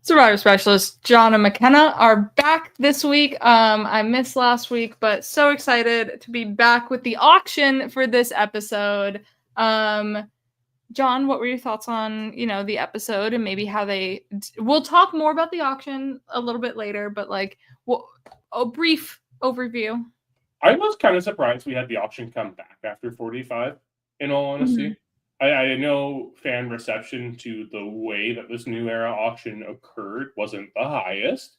Survivor Specialist John and McKenna are back this week. I missed last week, but so excited to be back with the auction for this episode. John, what were your thoughts on, the episode and maybe how we'll talk more about the auction a little bit later, but a brief overview. I was kind of surprised we had the auction come back after 45, in all honesty. Mm-hmm. I know fan reception to the way that this new era auction occurred wasn't the highest.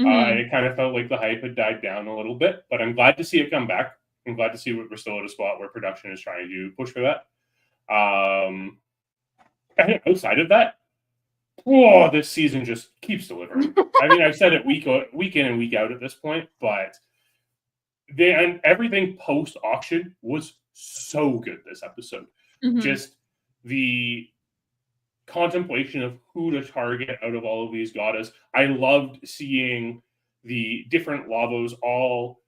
Mm-hmm. It kind of felt like the hype had died down a little bit, but I'm glad to see it come back. I'm glad to see we're still at a spot where production is trying to push for that. And outside of that, this season just keeps delivering. I mean, I've said it week in and week out at this point, but everything post-auction was so good this episode. Mm-hmm. Just the contemplation of who to target out of all of these goddesses. I loved seeing the different Lavos all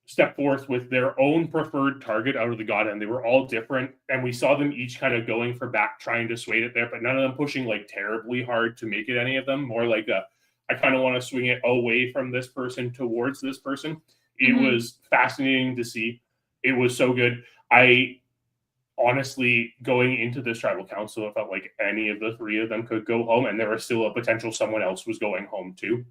step forth with their own preferred target out of the god, and they were all different. And we saw them each kind of going for back, trying to sway it there, but none of them pushing like terribly hard to make it any of them. More like I kind of want to swing it away from this person towards this person. It mm-hmm. was fascinating to see. It was so good. I honestly, going into this tribal council, it felt like any of the three of them could go home, and there was still a potential someone else was going home too.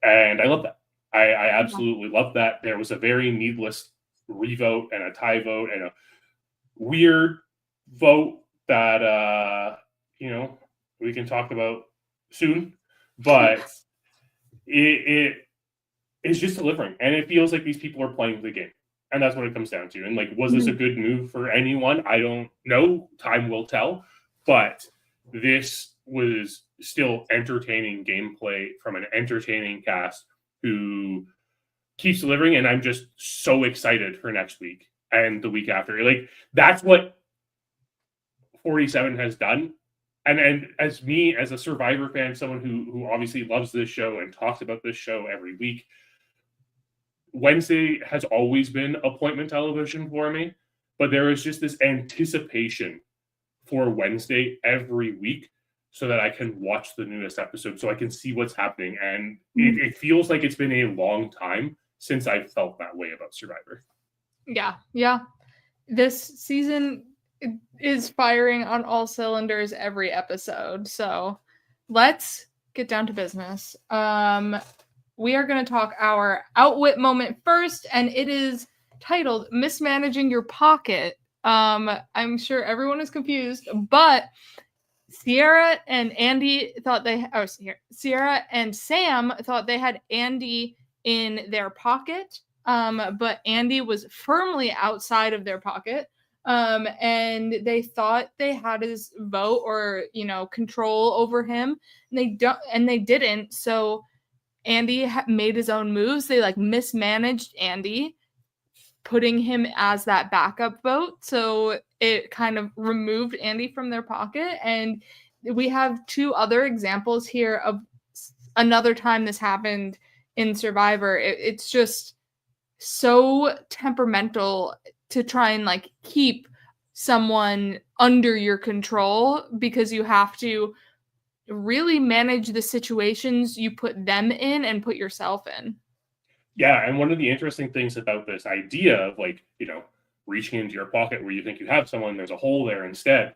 And I love that. I absolutely love that. There was a very needless revote and a tie vote and a weird vote that we can talk about soon, but it is just delivering, and it feels like these people are playing the game. And that's what it comes down to. And was this a good move for anyone? I don't know. Time will tell. But this was still entertaining gameplay from an entertaining cast who keeps delivering. And I'm just so excited for next week and the week after. That's what 47 has done. And as me, as a Survivor fan, someone who obviously loves this show and talks about this show every week, Wednesday has always been appointment television for me, but there is just this anticipation for Wednesday every week so that I can watch the newest episode, so I can see what's happening. And it feels like it's been a long time since I felt that way about Survivor. Yeah. This season is firing on all cylinders every episode. So let's get down to business. We are going to talk our outwit moment first, and it is titled Mismanaging Your Pocket. I'm sure everyone is confused, but Sierra and Sam thought they had Andy in their pocket, but Andy was firmly outside of their pocket, and they thought they had his vote or, control over him, and they didn't, so Andy made his own moves. They mismanaged Andy, putting him as that backup vote. So it kind of removed Andy from their pocket. And we have two other examples here of another time this happened in Survivor. It's just so temperamental to try and keep someone under your control, because you have to really manage the situations you put them in and put yourself in. Yeah, and one of the interesting things about this idea of reaching into your pocket where you think you have someone, there's a hole there instead,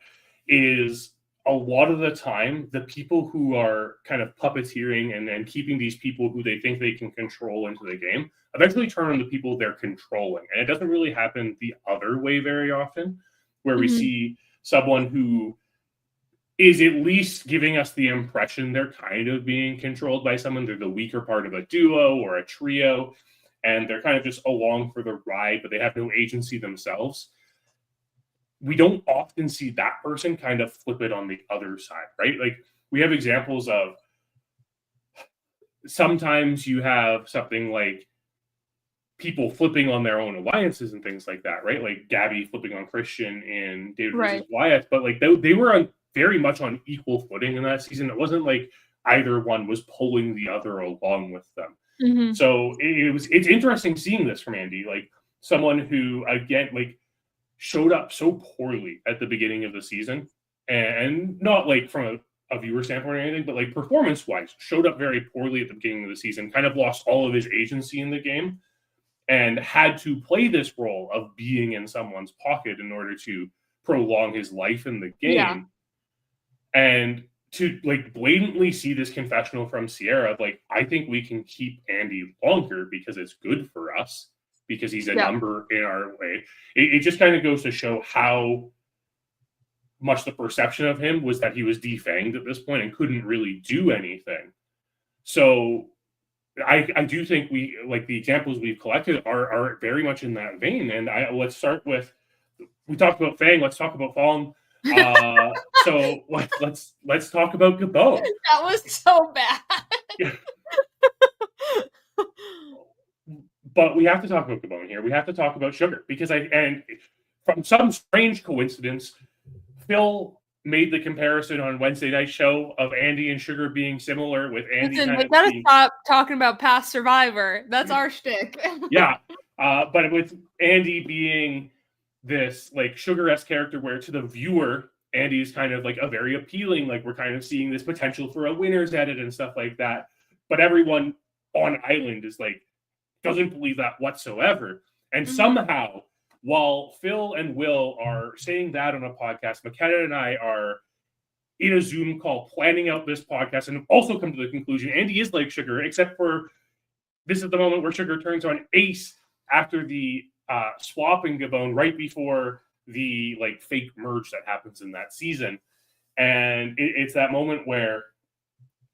is a lot of the time the people who are kind of puppeteering and keeping these people who they think they can control into the game eventually turn on the people they're controlling. And it doesn't really happen the other way very often, where we see someone who is at least giving us the impression they're kind of being controlled by someone. They're the weaker part of a duo or a trio, and they're kind of just along for the ride, but they have no agency themselves. We don't often see that person kind of flip it on the other side, right? We have examples of sometimes you have something like people flipping on their own alliances and things like that, right? Like Gabby flipping on Christian in David versus Wyatt, but they were very much on equal footing in that season. It wasn't like either one was pulling the other along with them. Mm-hmm. So it's interesting seeing this from Andy, someone who, again, showed up so poorly at the beginning of the season, and not from a viewer standpoint or anything, but like performance-wise, showed up very poorly at the beginning of the season, kind of lost all of his agency in the game, and had to play this role of being in someone's pocket in order to prolong his life in the game. Yeah. And to like blatantly see this confessional from Sierra, like, I think we can keep Andy longer because it's good for us, because he's a number in our way. It just kind of goes to show how much the perception of him was that he was defanged at this point and couldn't really do anything. So I do think we, like, the examples we've collected are very much in that vein. And let's start with, we talked about Fang, let's talk about Fallen. So let's talk about Gabon. That was so bad. Yeah. But we have to talk about Gabon here. We have to talk about Sugar, because and from some strange coincidence, Phil made the comparison on Wednesday night show of Andy and Sugar being similar, with Andy. Listen, we gotta stop talking about past Survivor. That's our shtick. Yeah. But with Andy being this like Sugar-esque character, where to the viewer, Andy is kind of like a very appealing, like, we're kind of seeing this potential for a winner's edit and stuff like that. But everyone on Island is like, doesn't believe that whatsoever. And somehow, while Phil and Will are saying that on a podcast, McKenna and I are in a Zoom call planning out this podcast, and have also come to the conclusion Andy is like Sugar, except for this is the moment where Sugar turns on Ace after the swap in Gabon, right before the like fake merge that happens in that season. And it's that moment where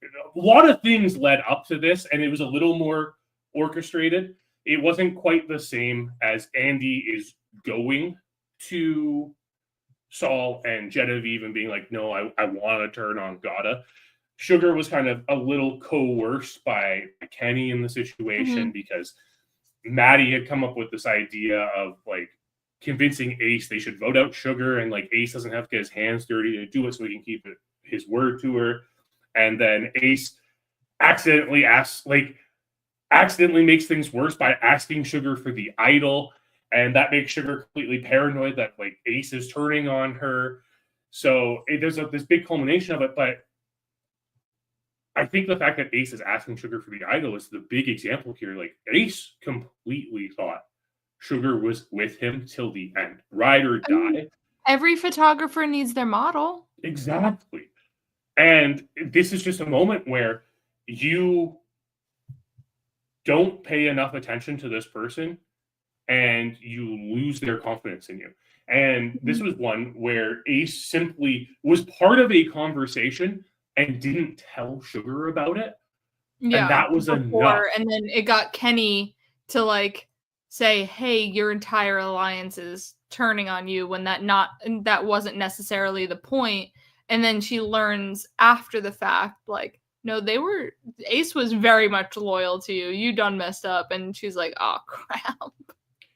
a lot of things led up to this, and it was a little more orchestrated. It wasn't quite the same as Andy is going to Saul and Genevieve and being like, no, I want to turn on Gada. Sugar was kind of a little coerced by Kenny in the situation, because Maddie had come up with this idea of like convincing Ace they should vote out Sugar, and like Ace doesn't have to get his hands dirty to do it, so he can keep his word to her. And then Ace accidentally makes things worse by asking Sugar for the idol, and that makes Sugar completely paranoid that like Ace is turning on her. So there's this big culmination of it. But I think the fact that Ace is asking Sugar for the idol is the big example here. Like, Ace completely thought Sugar was with him till the end, ride or die. Every photographer needs their model. Exactly. And this is just a moment where you don't pay enough attention to this person and you lose their confidence in you. And this was one where Ace simply was part of a conversation and didn't tell Sugar about it. Yeah. And that was enough. And then it got Kenny to like say, hey, your entire alliance is turning on you, when that wasn't necessarily the point. And then she learns after the fact, like, no, Ace was very much loyal to you. You done messed up. And she's like, oh, crap.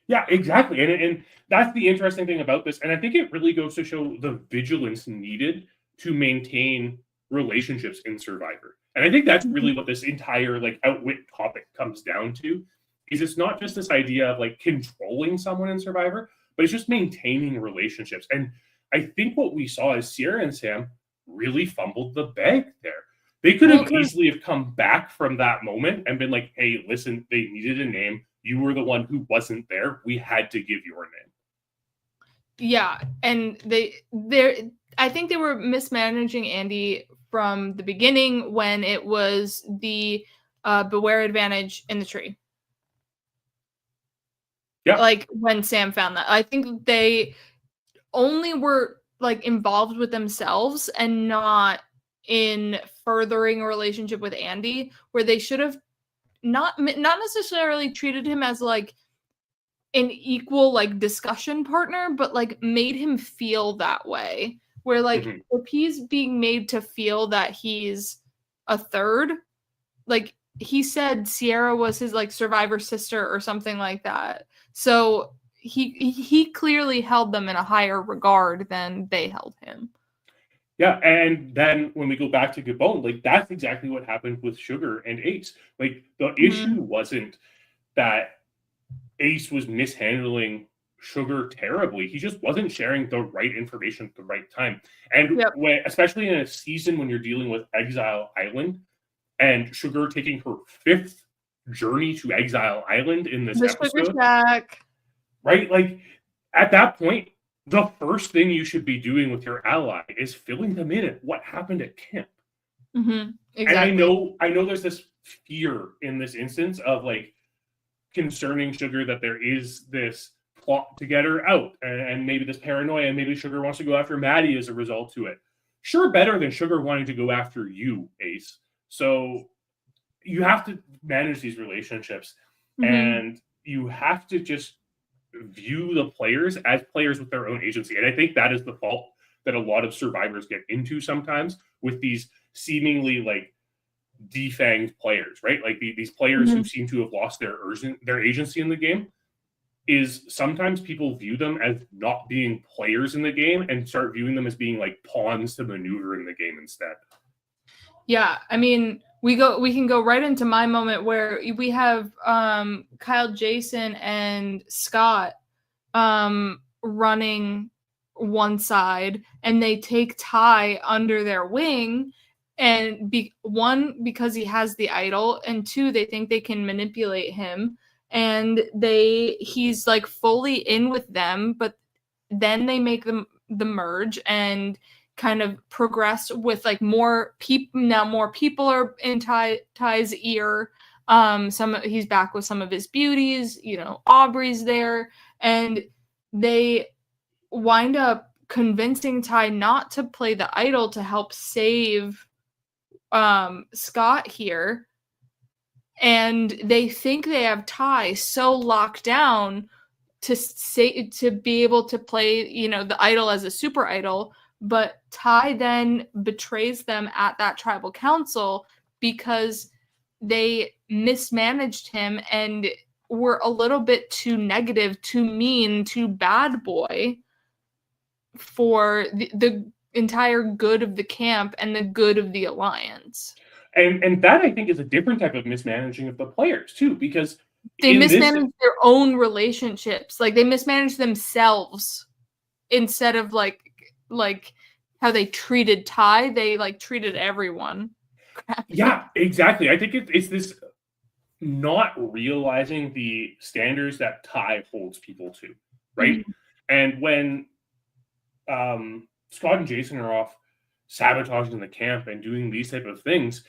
Yeah, exactly. And that's the interesting thing about this. And I think it really goes to show the vigilance needed to maintain relationships in Survivor. And I think that's really what this entire like outwit topic comes down to, is it's not just this idea of like controlling someone in Survivor, but it's just maintaining relationships. And I think what we saw is Sierra and Sam really fumbled the bag there. They could have easily have come back from that moment and been like, hey, listen, they needed a name. You were the one who wasn't there. We had to give your name. Yeah. And I think they were mismanaging Andy from the beginning, when it was the beware advantage in the tree. Yeah. Like when Sam found that. I think they only were like involved with themselves and not in furthering a relationship with Andy, where they should have not necessarily treated him as like an equal like discussion partner, but like made him feel that way, where like if he's being made to feel that he's a third, like he said Sierra was his like survivor sister or something like that, so he clearly held them in a higher regard than they held him. Yeah, and then when we go back to Gabon, like that's exactly what happened with Sugar and Ace. Like the issue wasn't that Ace was mishandling Sugar terribly. He just wasn't sharing the right information at the right time. And Yep. especially in a season when you're dealing with Exile Island and Sugar taking her 5th journey to Exile Island in this The Sugar episode, Shack. right? Like, at that point, the first thing you should be doing with your ally is filling them in at what happened at camp. Exactly. And I know there's this fear in this instance of like concerning Sugar that there is this plot to get her out, and maybe this paranoia, and maybe Sugar wants to go after Maddie as a result to it. Sure, better than Sugar wanting to go after you, Ace. So you have to manage these relationships, and you have to just view the players as players with their own agency. And I think that is the fault that a lot of survivors get into sometimes with these seemingly like defanged players, right? Like these players who seem to have lost their agency in the game. Is sometimes people view them as not being players in the game and start viewing them as being like pawns to maneuver in the game instead. Yeah, I mean, we can go right into my moment where we have Kyle, Jason, and Scott running one side, and they take Ty under their wing, and because he has the idol, and 2, they think they can manipulate him, and he's like fully in with them, but then they make the merge and kind of progress with like more people are in Ty's ear. He's back with some of his beauties, Aubrey's there, and they wind up convincing Ty not to play the idol to help save Scott here. And they think they have Ty so locked down to be able to play, the idol as a super idol, but Ty then betrays them at that tribal council because they mismanaged him and were a little bit too negative, too mean, too bad boy for the entire good of the camp and the good of the alliance. And that I think is a different type of mismanaging of the players too, because they mismanage their own relationships. Like they mismanage themselves instead of like how they treated Ty. They like treated everyone. Yeah, exactly. I think it's this not realizing the standards that Ty holds people to, right? And when Scott and Jason are off sabotaging the camp and doing these type of things,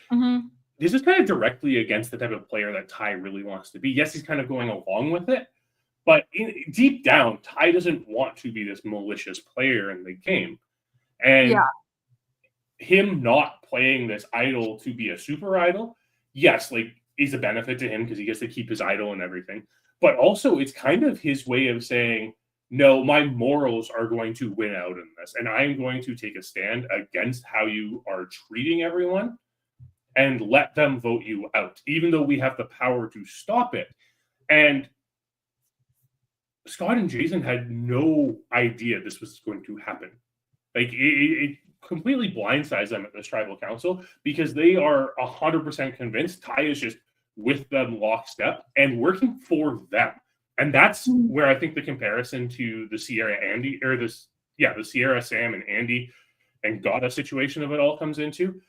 this is kind of directly against the type of player that Ty really wants to be. Yes, he's kind of going along with it, but deep down, Ty doesn't want to be this malicious player in the game. And him not playing this idol to be a super idol, yes, like is a benefit to him because he gets to keep his idol and everything. But also, it's kind of his way of saying, no, my morals are going to win out in this, and I'm going to take a stand against how you are treating everyone and let them vote you out, even though we have the power to stop it. And Scott and Jason had no idea this was going to happen. Like, it completely blindsides them at this tribal council because they are 100% convinced Ty is just with them lockstep and working for them. And that's where I think the comparison to the Sierra Andy or the Sierra Sam and Andy and Gata situation of it all comes into.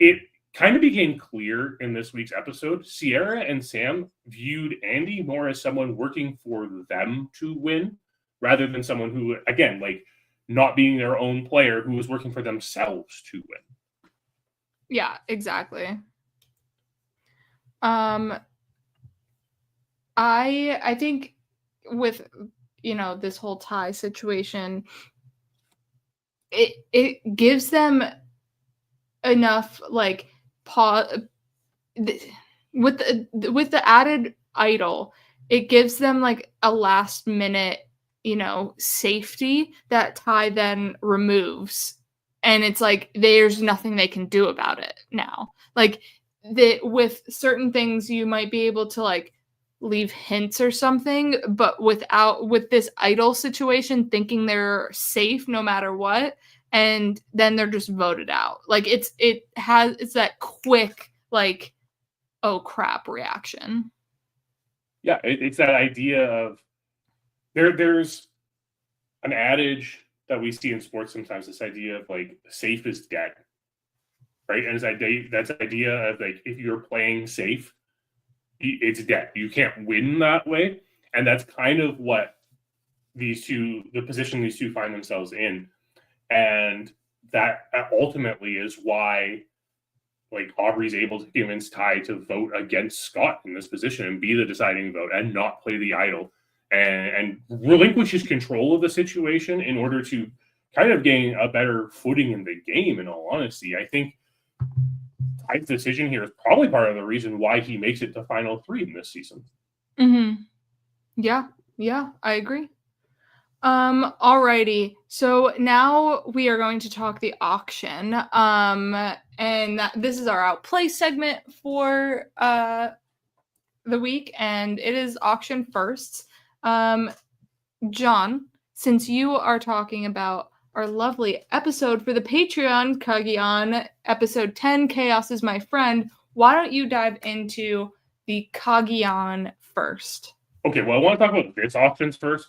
It kind of became clear in this week's episode. Sierra and Sam viewed Andy more as someone working for them to win rather than someone who, again, like not being their own player who was working for themselves to win. Yeah, exactly. I think with this whole Ty situation, it gives them enough like with the added idol, it gives them like a last minute safety that Ty then removes, and it's like there's nothing they can do about it now. Like with certain things you might be able to like leave hints or something, but with this idol situation, thinking they're safe no matter what, and then they're just voted out. Like it's that quick like, oh crap reaction. Yeah, it's that idea of there's an adage that we see in sports sometimes, this idea of like safe is dead, right? And that's idea of like, if you're playing safe, it's dead. You can't win that way. And that's kind of what the position these two find themselves in. And that ultimately is why like Aubrey's able to convince Ty to vote against Scott in this position and be the deciding vote and not play the idol and relinquish his control of the situation in order to kind of gain a better footing in the game. In all honesty, I think Ty's decision here is probably part of the reason why he makes it to final 3 in this season. Mm-hmm. Yeah, I agree. Alrighty. So now we are going to talk the auction. And this is our outplay segment for the week, and it is auction firsts. John, since you are talking about our lovely episode for the Patreon, Kagion, episode 10, Chaos is My Friend, why don't you dive into the Kagion first? Okay, well, I want to talk about this auctions first,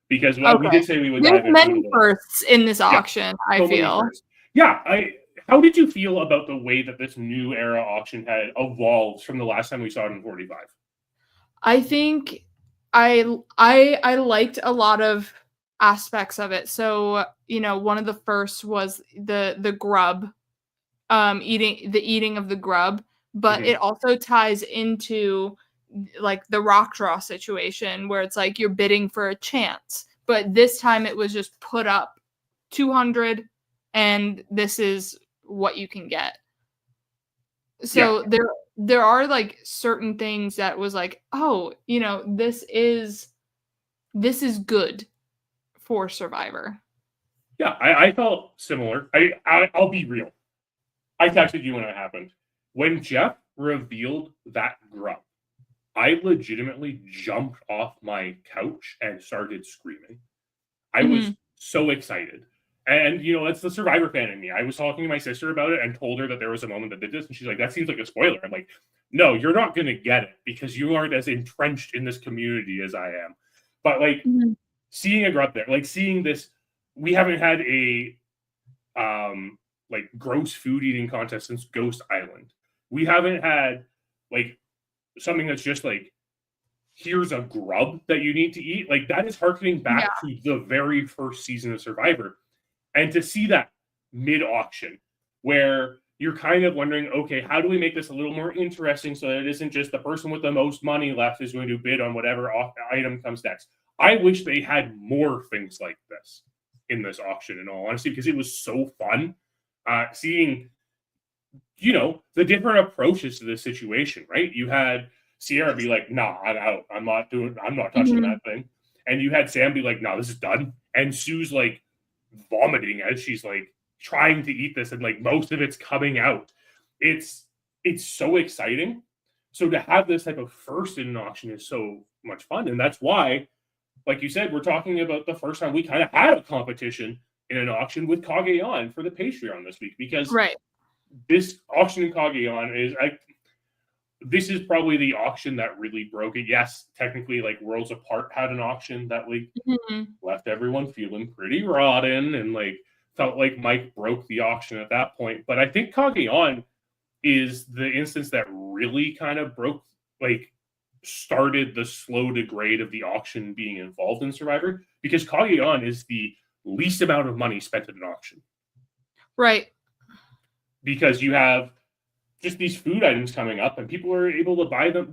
because we did say we would dive into many firsts in this auction, yeah, I feel. Yeah, how did you feel about the way that this new era auction had evolved from the last time we saw it in 45? I think I liked a lot of aspects of it. So, one of the first was the grub, eating of the grub, but it also ties into like the rock draw situation where it's like you're bidding for a chance, but this time it was just put up 200 and this is what you can get. So there are like certain things that was like, oh, this is good for Survivor. Yeah, I felt similar. I'll be real. I texted you when it happened. When Jeff revealed that grub, I legitimately jumped off my couch and started screaming. I was so excited. And, it's the Survivor fan in me. I was talking to my sister about it and told her that there was a moment that did this. And she's like, that seems like a spoiler. I'm like, no, you're not going to get it because you aren't as entrenched in this community as I am. But, like, seeing a grub there, like, seeing this, we haven't had a, like, gross food eating contest since Ghost Island. We haven't had, like, something that's just like, here's a grub that you need to eat. Like, that is harkening back to the very first season of Survivor. And to see that mid-auction where you're kind of wondering, okay, how do we make this a little more interesting so that it isn't just the person with the most money left is going to bid on whatever item comes next. I wish they had more things like this in this auction, in all honesty, because it was so fun seeing, the different approaches to this situation, right? You had Sierra be like, nah, I'm out. I'm not touching that thing. And you had Sam be like, nah, this is done. And Sue's like vomiting as she's like trying to eat this and like most of it's coming out. It's so exciting. So to have this type of first in an auction is so much fun. And that's why, like you said, we're talking about the first time we kind of had a competition in an auction with Kageon for the Patreon this week, because this auction in Kageon this is probably the auction that really broke it. Yes, technically, like Worlds Apart had an auction that like left everyone feeling pretty rotten and like felt like Mike broke the auction at that point. But I think Kageon is the instance that really kind of started the slow degrade of the auction being involved in Survivor, because Kageon is the least amount of money spent at an auction. Right. Because you have just these food items coming up and people are able to buy them.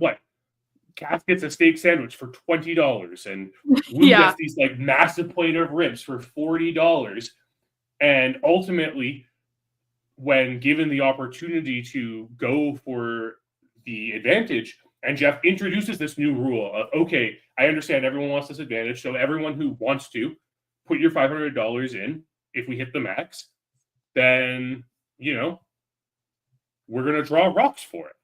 Cass gets a steak sandwich for $20 and Wu gets these like massive plate of ribs for $40. And ultimately, when given the opportunity to go for the advantage, and Jeff introduces this new rule of, okay, I understand everyone wants this advantage, so everyone who wants to put your $500 in, if we hit the max, then, we're going to draw rocks for it.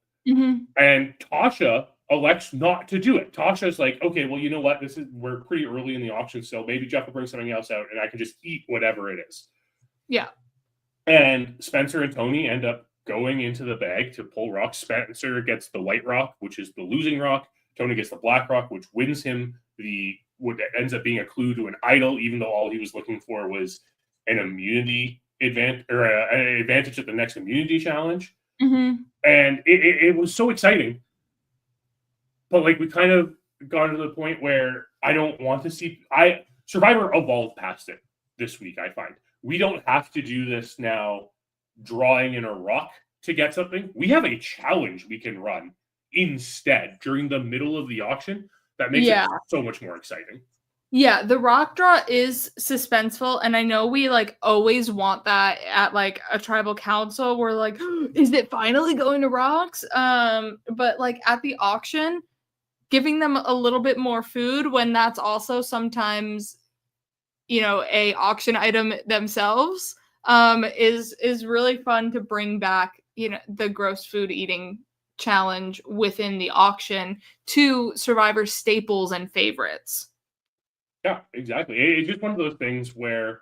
And Tasha elects not to do it. Tasha's like, okay, well, you know what? We're pretty early in the auction, so maybe Jeff will bring something else out and I can just eat whatever it is. Yeah. And Spencer and Tony end up going into the bag to pull rocks. Spencer gets the white rock, which is the losing rock. Tony gets the black rock, which wins him the what ends up being a clue to an idol, even though all he was looking for was an immunity advantage or an advantage at the next immunity challenge. Mm-hmm. And it was so exciting. But like we kind of got to the point where I don't want to see Survivor evolved past it this week, I find. We don't have to do this now drawing in a rock to get something. We have a challenge we can run instead during the middle of the auction that makes it so much more exciting. Yeah, the rock draw is suspenseful, and I know we like always want that at like a tribal council. We're like, is it finally going to rocks? But like at the auction, giving them a little bit more food when that's also sometimes, you know, a auction item themselves, is really fun to bring back, you know, the gross food eating challenge within the auction to Survivor staples and favorites. Yeah, exactly. It's just one of those things where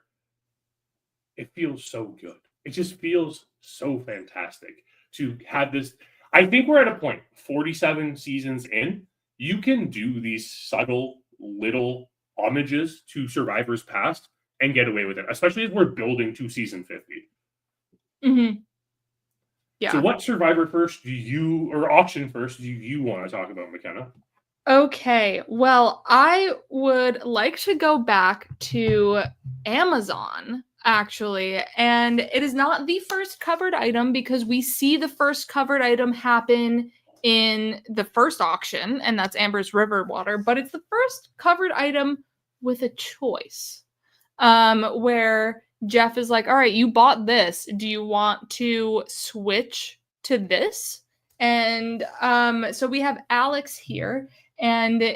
it feels so good. It just feels so fantastic to have this. I think we're at a point, 47 seasons in, you can do these subtle little homages to Survivor's past and get away with it, especially as we're building to season 50. Mm-hmm. Yeah. So what Survivor first or auction first do you want to talk about, McKenna? Okay, well, I would like to go back to Amazon, actually, and it is not the first covered item because we see the first covered item happen in the first auction, and that's Amber's River Water, but it's the first covered item with a choice, where Jeff is like, all right, you bought this. Do you want to switch to this? And so we have Alex here, and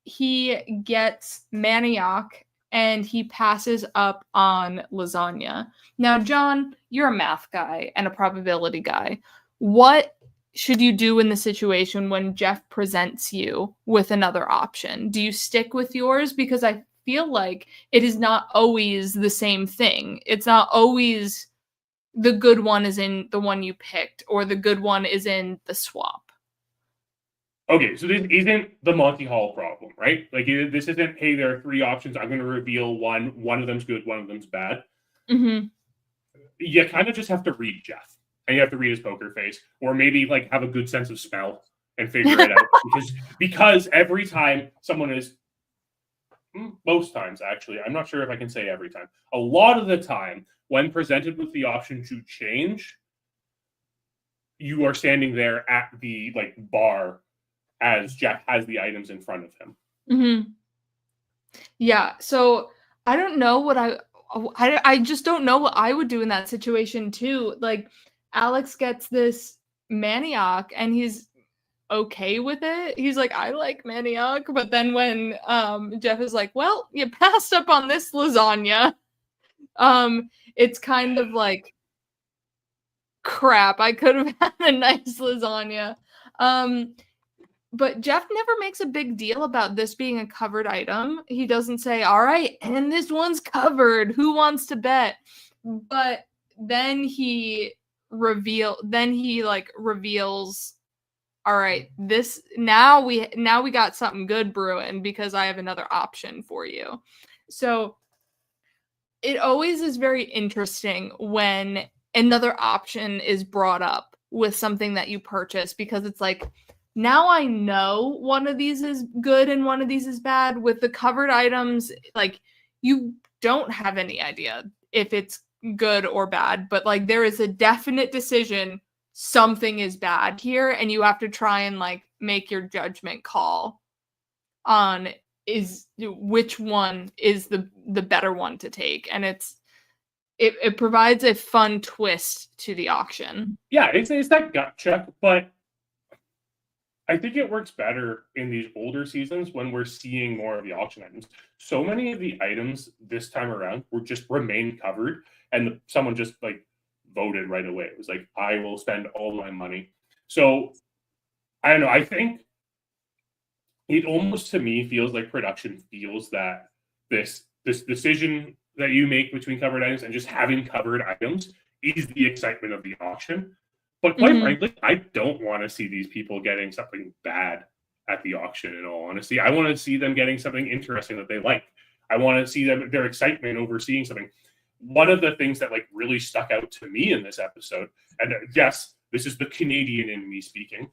he gets manioc and he passes up on lasagna. Now, John, you're a math guy and a probability guy. What should you do in the situation when Jeff presents you with another option? Do you stick with yours? Because I feel like it is not always the same thing. It's not always the good one is in the one you picked or the good one is in the swap. Okay, so this isn't the Monty Hall problem, right? Like this isn't, hey, there are three options. I'm going to reveal one. One of them's good. One of them's bad. Mm-hmm. You kind of just have to read Jeff, and you have to read his poker face, or maybe like have a good sense of smell and figure it out. Because every time someone is, most times actually, I'm not sure if I can say every time. A lot of the time, when presented with the option to change, you are standing there at the like bar as Jeff has the items in front of him. Mm-hmm. Yeah, so I don't know what I just don't know what I would do in that situation too. Like Alex gets this manioc and he's okay with it. He's like, I like manioc, but then when Jeff is like, well, you passed up on this lasagna, it's kind of like, crap, I could have had a nice lasagna. But Jeff never makes a big deal about this being a covered item. He doesn't say, all right, and this one's covered. Who wants to bet? But then he reveals, all right, this now we got something good brewing because I have another option for you. So it always is very interesting when another option is brought up with something that you purchase because it's like, now I know one of these is good and one of these is bad. With the covered items, like you don't have any idea if it's good or bad, but like there is a definite decision something is bad here and you have to try and like make your judgment call on which one is the better one to take. And it provides a fun twist to the auction. Yeah, it's that gut check, but I think it works better in these older seasons when we're seeing more of the auction items. So many of the items this time around were just remain covered, and someone just like voted right away. It was like, I will spend all my money. So I don't know. I think it almost to me feels like production feels that this decision that you make between covered items and just having covered items is the excitement of the auction. But quite frankly, I don't want to see these people getting something bad at the auction, in all honesty. I want to see them getting something interesting that they like. I want to see their excitement over seeing something. One of the things that like really stuck out to me in this episode, and yes, this is the Canadian in me speaking,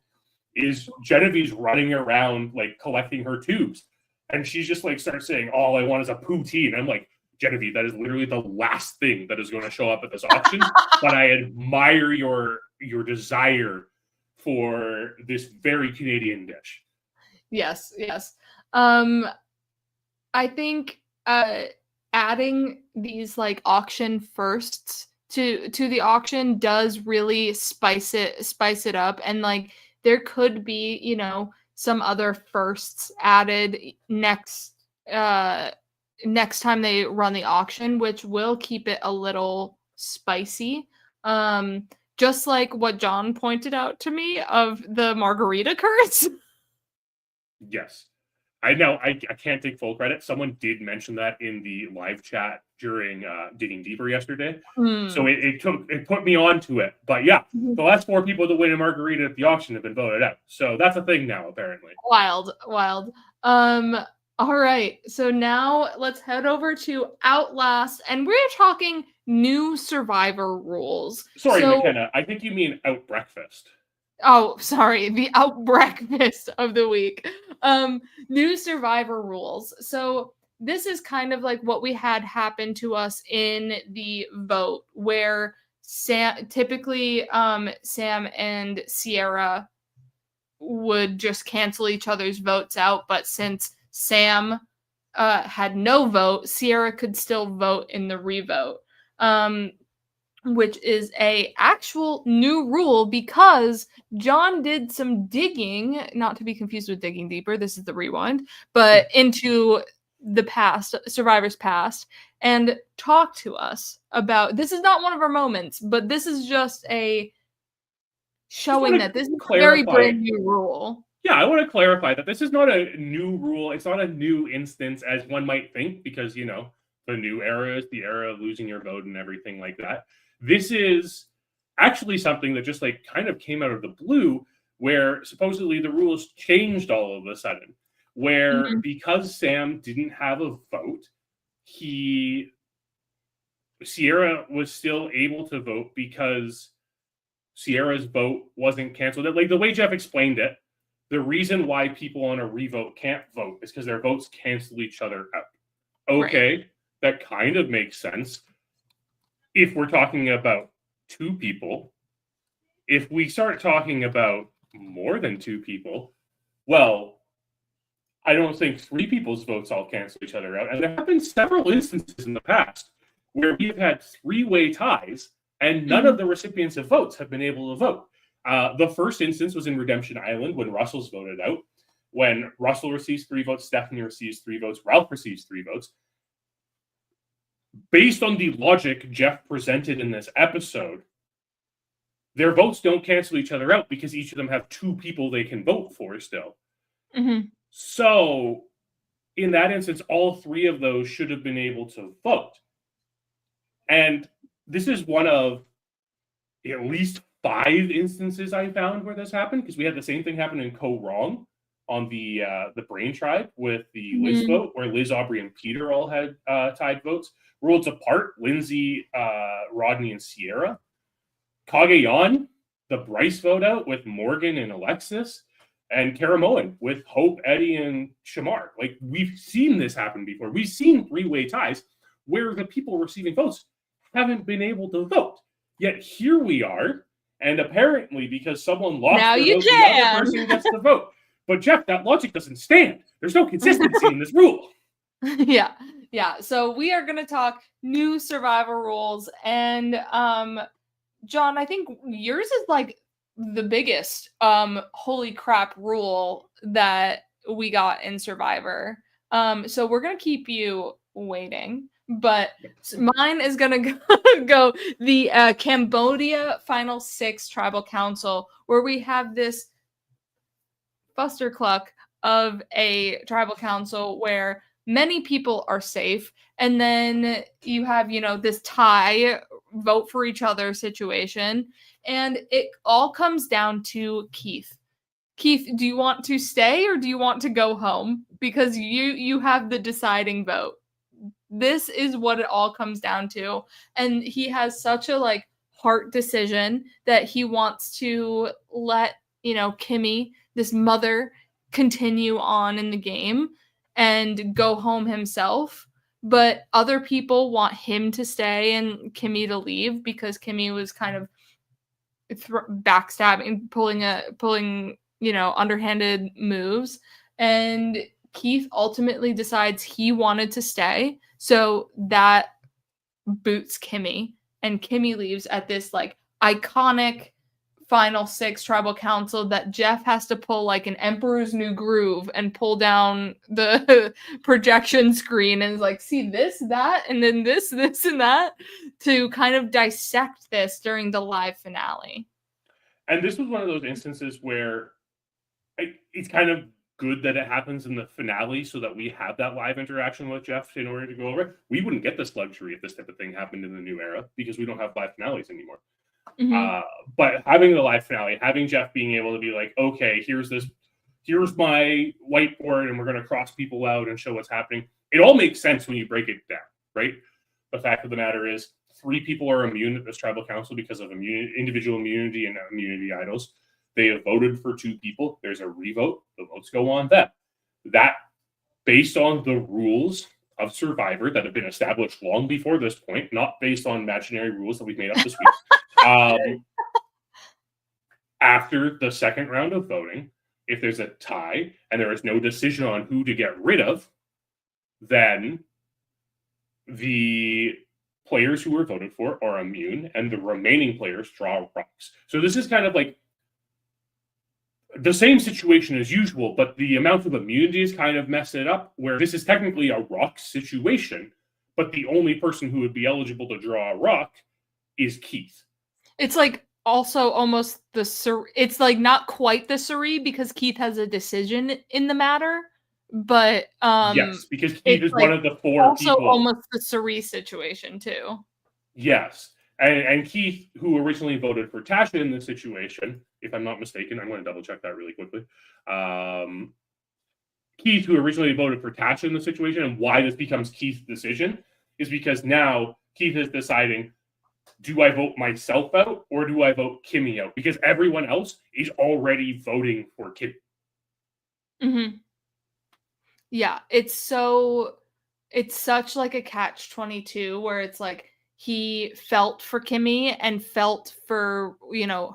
is Genevieve's running around like collecting her tubes. And she's just like starts saying, all I want is a poutine. I'm like, Genevieve, that is literally the last thing that is going to show up at this auction. But I admire your desire for this very Canadian dish. Yes. I think adding these like auction firsts to the auction does really spice it up, and like there could be, you know, some other firsts added next time they run the auction, which will keep it a little spicy. Just like what John pointed out to me of the margarita curds. Yes. I know I can't take full credit. Someone did mention that in the live chat during Digging Deeper yesterday. So it put me onto it. But yeah, the last 4 people to win a margarita at the auction have been voted out. So that's a thing now, apparently. Wild. All right. So now let's head over to Outlast, and we're talking new Survivor rules. Sorry, McKenna. I think you mean Out Breakfast. Oh, sorry, the out breakfast of the week. New Survivor rules. So this is kind of like what we had happen to us in the vote, where typically Sam and Sierra would just cancel each other's votes out, but since Sam had no vote, Sierra could still vote in the revote. Which is a actual new rule because John did some digging, not to be confused with Digging Deeper, this is the rewind, but into the past, Survivor's past, and talked to us about, this is not one of our moments, but this is just a showing that this is a very brand new rule. Yeah, I want to clarify that this is not a new rule. It's not a new instance as one might think, because, you know, the new era is the era of losing your vote and everything like that. This is actually something that just like kind of came out of the blue, where supposedly the rules changed all of a sudden, where because Sam didn't have a vote, Sierra was still able to vote because Sierra's vote wasn't canceled. Like the way Jeff explained it, the reason why people on a revote can't vote is because their votes cancel each other out. Okay, right. That kind of makes sense. If we're talking about 2 people, if we start talking about more than 2 people, well, I don't think 3 people's votes all cancel each other out. And there have been several instances in the past where we've had 3-way ties and none of the recipients of votes have been able to vote. The first instance was in Redemption Island when Russell's voted out. When Russell receives 3 votes, Stephanie receives 3 votes, Ralph receives 3 votes. Based on the logic Jeff presented in this episode, their votes don't cancel each other out because each of them have 2 people they can vote for still. So, in that instance, all 3 of those should have been able to vote. And this is one of at least 5 instances I found where this happened, because we had the same thing happen in Co-Wrong on the Brain Tribe with the Liz vote, where Liz, Aubrey, and Peter all had tied votes. Worlds Apart, Lindsay, Rodney, and Sierra. Cagayan, the Bryce vote out with Morgan and Alexis. And Karamoan with Hope, Eddie, and Shamar. Like, we've seen this happen before. We've seen 3-way ties where the people receiving votes haven't been able to vote. Yet here we are, and apparently because someone lost their vote, the other person gets the vote. But Jeff, that logic doesn't stand. There's no consistency in this rule. Yeah. So we are going to talk new Survivor rules. And John, I think yours is like the biggest holy crap rule that we got in Survivor. So we're going to keep you waiting. But mine is going to go the Cambodia Final 6 Tribal Council, where we have this fustercluck of a tribal council where many people are safe. And then you have, you know, this tie, vote for each other situation. And it all comes down to Keith. Keith, do you want to stay or do you want to go home? Because you have the deciding vote. This is what it all comes down to. And he has such a like heart decision that he wants to let, Kimmy, this mother, continue on in the game and go home himself. But other people want him to stay and Kimmy to leave because Kimmy was kind of backstabbing, pulling underhanded moves. And Keith ultimately decides he wanted to stay, so that boots Kimmy, and Kimmy leaves at this like iconic final 6 tribal council that Jeff has to pull like an Emperor's New Groove and pull down the projection screen and is like, see this, that, and then this, and that, to kind of dissect this during the live finale. And this was one of those instances where it's kind of good that it happens in the finale so that we have that live interaction with Jeff in order to go over it. We wouldn't get this luxury if this type of thing happened in the new era because we don't have live finales anymore. Mm-hmm. But having the live finale, having Jeff being able to be like, okay, here's my whiteboard and we're going to cross people out and show what's happening. It all makes sense when you break it down, right? The fact of the matter is 3 people are immune at this tribal council because of individual immunity and immunity idols. They have voted for 2 people. There's a revote. The votes go on them. That, based on the rules of Survivor that have been established long before this point, not based on imaginary rules that we've made up this week. After the second round of voting, if there's a tie and there is no decision on who to get rid of, then the players who were voted for are immune and the remaining players draw rocks. So this is kind of like the same situation as usual, but the amount of immunity is kind of messed it up, where this is technically a rock situation, but the only person who would be eligible to draw a rock is Keith. It's like also almost it's like not quite the Surrey because Keith has a decision in the matter, but yes, because Keith is like one of the 4 also people. Almost the Surrey situation too. Yes. And Keith, who originally voted for Tasha in this situation, if I'm not mistaken, I'm going to double check that really quickly. Keith, who originally voted for Tasha in the situation, and why this becomes Keith's decision, is because now Keith is deciding, do I vote myself out or do I vote Kimmy out? Because everyone else is already voting for Kimmy. Mm-hmm. Yeah, it's such like a catch-22 where it's like, he felt for Kimmy and felt for,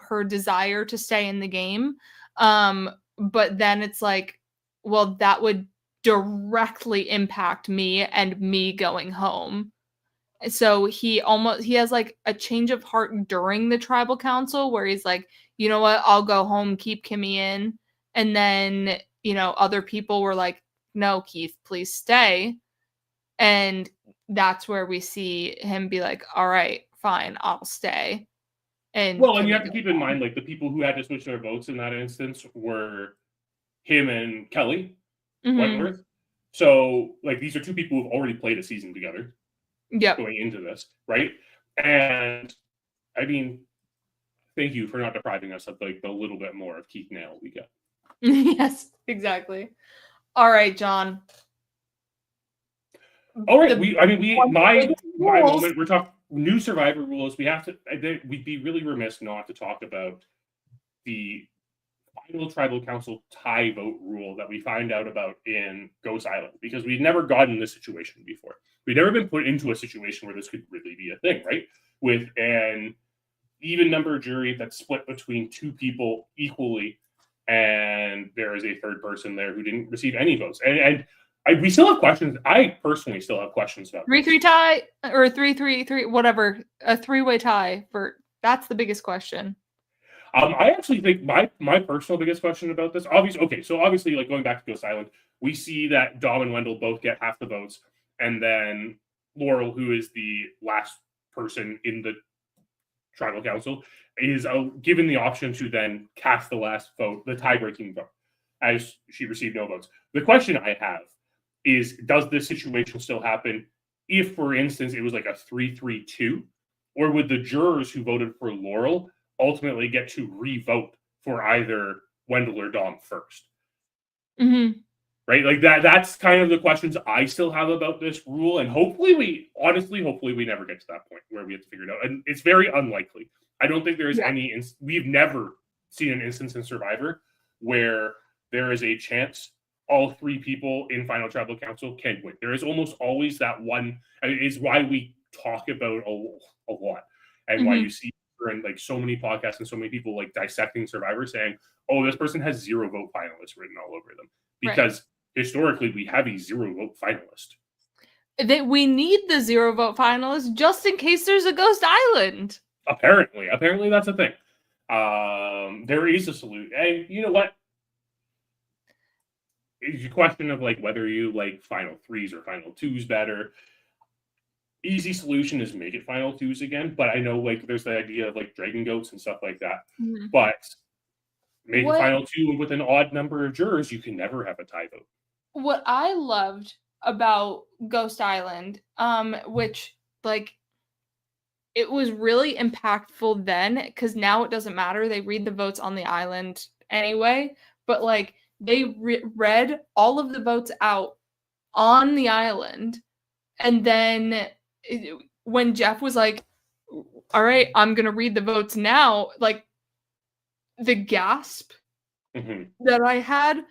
her desire to stay in the game. But then it's like, well, that would directly impact me and me going home. So he has like a change of heart during the tribal council where he's like, you know what, I'll go home, keep Kimmy in. And then, other people were like, no, Keith, please stay. And that's where we see him be like, all right, fine, I'll stay. And you have to keep in mind, like, the people who had to switch their votes in that instance were him and Kelly Wentworth. So, like, these are 2 people who've already played a season together. Yep. Going into this, right? And I mean, thank you for not depriving us of like the little bit more of Keith Nail we get. Yes, exactly. All right, John. All right, my moment. We're talking new Survivor rules. We'd be really remiss not to talk about the final tribal council tie vote rule that we find out about in Ghost Island, because we'd never gotten this situation before. We'd never been put into a situation where this could really be a thing, right? With an even number jury that's split between 2 people equally, and there is a third person there who didn't receive any votes. We still have questions. I personally still have questions about 3-3 tie or 3-3-3, whatever, a 3-way tie that's the biggest question. I actually think my personal biggest question about this, obviously, like going back to Ghost Island, we see that Dom and Wendell both get half the votes, and then Laurel, who is the last person in the tribal council, is given the option to then cast the last vote, the tie-breaking vote, as she received no votes. The question I have is, does this situation still happen if, for instance, it was like a 3-3-2, or would the jurors who voted for Laurel ultimately get to re-vote for either Wendell or Dom first? Mm-hmm. Right? Like that's kind of the questions I still have about this rule. And hopefully we never get to that point where we have to figure it out. And it's very unlikely. I don't think there is we've never seen an instance in Survivor where there is a chance all three people in Final Tribal Council can win. There is almost always that one. I mean, it's why we talk about a lot, and why you see in like so many podcasts and so many people like dissecting Survivor, saying, "Oh, this person has 0 vote finalists written all over them," because historically we have a 0 vote finalist. That we need the 0 vote finalist just in case there's a ghost island. Apparently that's a thing. There is a solution, and you know what? It's a question of like whether you like final 3s or final 2s better. Easy solution is make it final 2s again, but I know like there's the idea of like dragon goats and stuff like that. But make it final 2 with an odd number of jurors, you can never have a tie vote. What I loved about Ghost Island, which like it was really impactful then, because now it doesn't matter. They read the votes on the island anyway, but like they read all of the votes out on the island. And then when Jeff was like, all right, I'm going to read the votes now, like the gasp that I had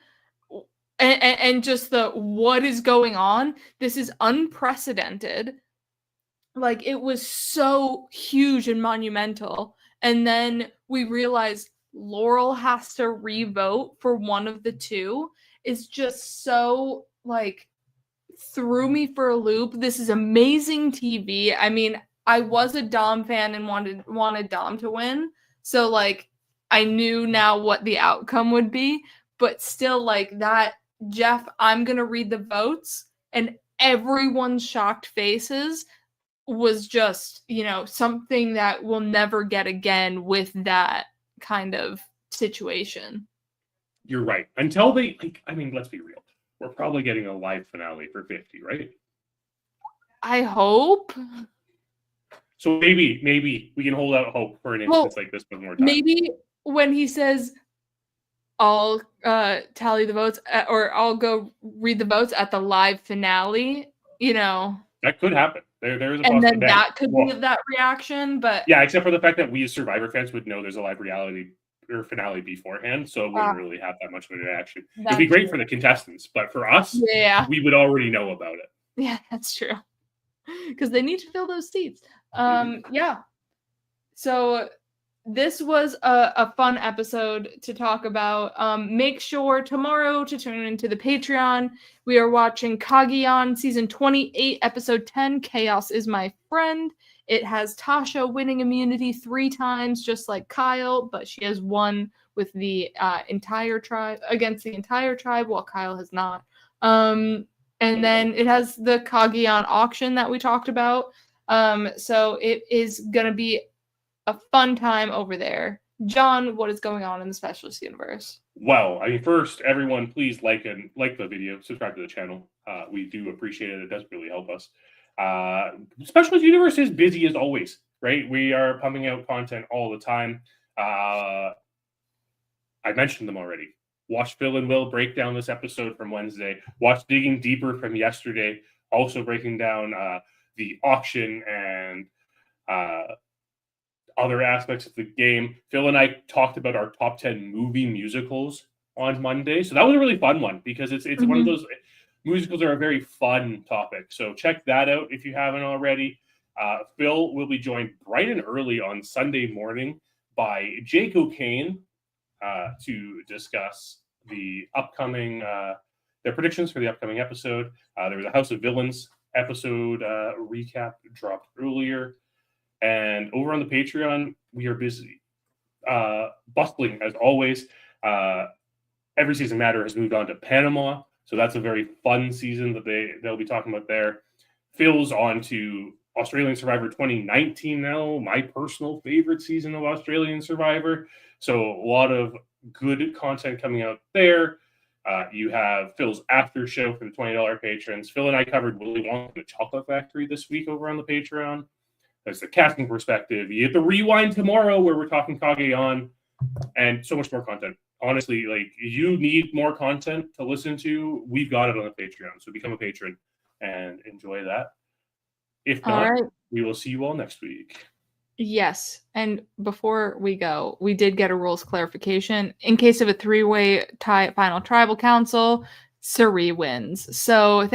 and just the what is going on? This is unprecedented. Like it was so huge and monumental. And then we realized Laurel has to re-vote for one of the two. Is just so like threw me for a loop. This is amazing TV. I mean, I was a Dom fan and wanted Dom to win. So like I knew now what the outcome would be, but still like that Jeff, I'm going to read the votes, and everyone's shocked faces was just, you know, something that we'll never get again with that kind of situation. You're right. Until they, like, I mean, let's be real. We're probably getting a live finale for 50, right? I hope. So maybe we can hold out hope for an instance like this one more time. Maybe when he says, I'll tally the votes, or I'll go read the votes at the live finale, you know. That could happen. There's a and possibility. then that could be that reaction, but yeah, except for the fact that we as Survivor fans would know there's a live reality or finale beforehand, so it wouldn't really have that much of an reaction. It'd be great for the contestants, but for us, we would already know about it. Yeah, that's true. Because they need to fill those seats. Yeah. So this was a fun episode to talk about. Make sure tomorrow to tune into the Patreon. We are watching Kageon season 28, episode 10, Chaos is My Friend. It has Tasha winning immunity 3 times, just like Kyle, but she has won with the entire tribe, against the entire tribe, while Kyle has not. And then it has the Kageon auction that we talked about. So it is going to be a fun time over there. John, what is going on in the Specialist Universe? Well, I mean, first, everyone, please like the video, subscribe to the channel. We do appreciate it. It does really help us. Specialist Universe is busy as always, right? We are pumping out content all the time. I mentioned them already. Watch Phil and Will break down this episode from Wednesday. Watch Digging Deeper from yesterday, also breaking down the auction and other aspects of the game. Phil and I talked about our top 10 movie musicals on Monday. So that was a really fun one because it's one of those musicals are a very fun topic. So check that out if you haven't already. Phil will be joined bright and early on Sunday morning by Jake O'Kane to discuss the upcoming their predictions for the upcoming episode. There was a House of Villains episode recap dropped earlier. And over on the Patreon, we are busy, bustling as always. Every Season Matter has moved on to Panama, so that's a very fun season that they'll be talking about there. Phil's on to Australian Survivor 2019 now, my personal favorite season of Australian Survivor. So a lot of good content coming out there. You have Phil's after show for the $20 patrons. Phil and I covered Willy Wonka and the Chocolate Factory this week over on the Patreon. There's the casting perspective. You get the rewind tomorrow where we're talking Kageon and so much more content honestly, like, you need more content to listen to, we've got it on the Patreon. So become a patron and enjoy that. If not, we will see you all next week. Yes. And before we go, we did get a rules clarification. In case of a 3-way tie at Final Tribal Council, Suri wins. So